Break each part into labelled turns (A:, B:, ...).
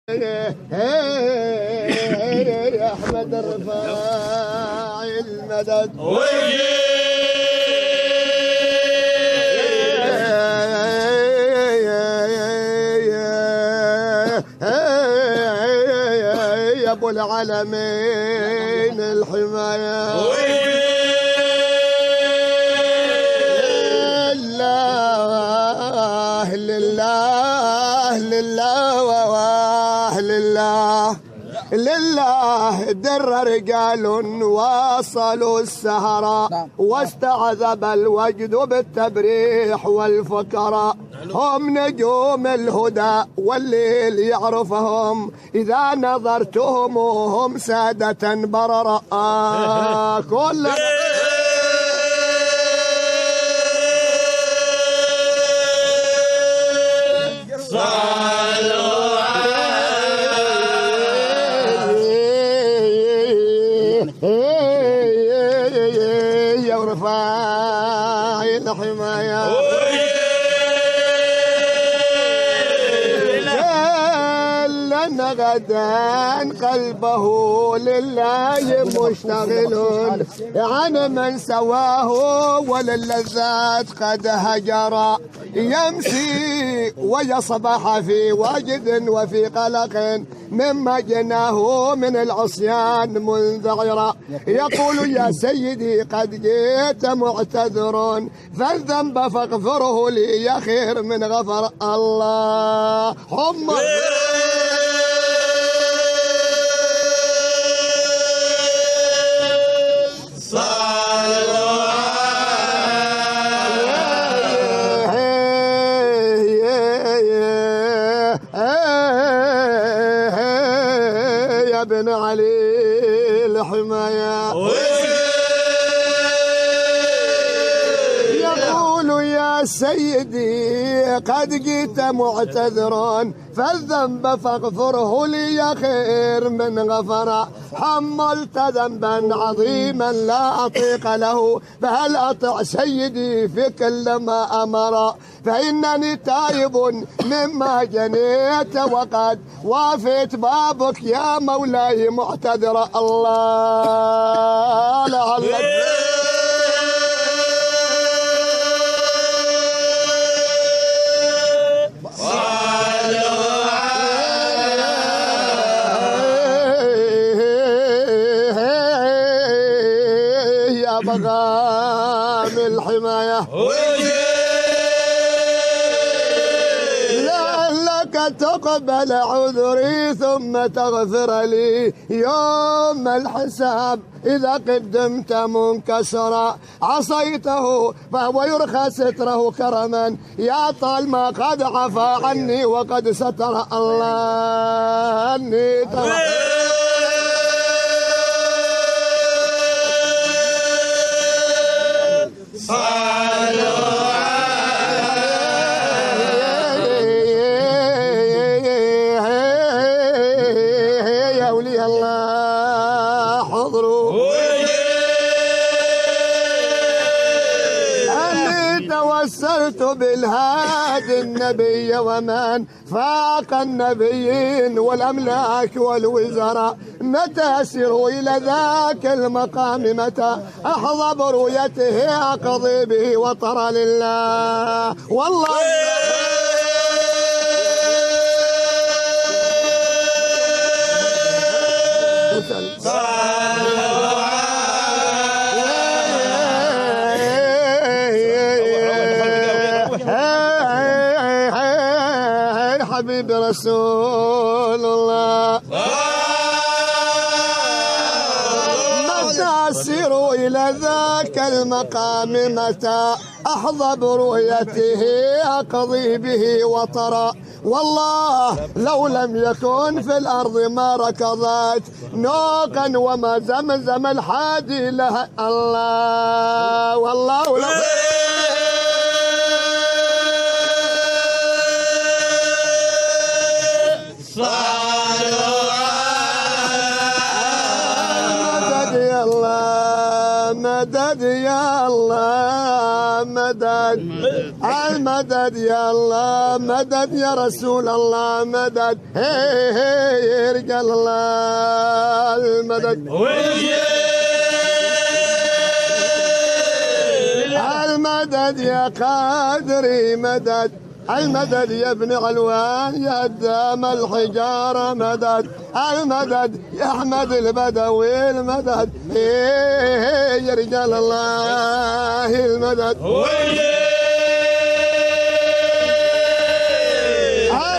A: يا أحمد الرفاعي المدد يا أبو العالمين الحماية لله لله لله لله لله در رجال واصلوا السهرة واستعذب الوجد بالتبريح والفكرة هم نجوم الهدى والليل يعرفهم إذا نظرتهم هم سادة بررا كل يا رفاعي الحماية لنا غدا قلبه لله مشتغل عن من سواه وللذات قد هجر يمشي ويصبح في وجد وفي قلق مما جناه من العصيان منذعرا يقول يا سيدي قد جئت معتذر فالذنب فاغفره لي يا خير من غفر الله هم يا بن علي الحماية يقول يا سيدي قد جئت معتذرا فالذنب فاغفره لي يا خير من غفر حملت ذنبا عظيما لا أطيق له فهل أطع سيدي في كل ما أمر فإنني تائب مما جنيت وقد وافيت بابك يا مولاي معتذر الله لعلك يا بغام الحماية لعلك تقبل عذري ثم تغفر لي يوم الحساب إذا قدمت منكسرا عصيته فهو يرخى ستره كرما يا طالما قد عفى عني وقد ستر الله أني يا أولي الله حضروا أني توسلت بالهادي النبي ومن فاق النبيين والأملاك والوزراء متى أسر إلى ذاك المقام متى أحظى برؤيته أقضي به وطر لله والله حبيب رسول الله متى أسير إلى ذاك المقام متى أحظى برؤيته أقضي به وطرا والله لو لم يكن في الأرض ما ركضت نوقا وما زمزم الحادي لها الله والله لو مدد يا الله مدد المدد يا الله مدد يا رسول الله مدد هي رجال الله المدد المدد يا قادري مدد المدد يا ابن علوان يا هدام الحجارة مدد المدد يا أحمد البدوي المدد يا رجال الله المدد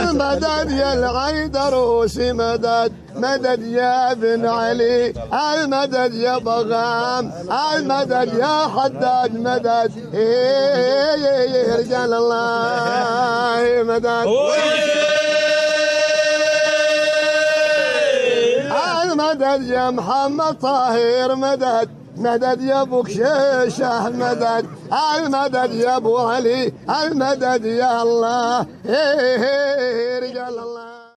A: المدد يا العيدروسي مدد مدد يا بن علي المدد يا بغام المدد يا حداد مدد يا رجال الله مدد المدد يا محمد طاهر مدد مدد يا ابو كشيشه مدد المدد يا ابو علي المدد يا الله رجال الله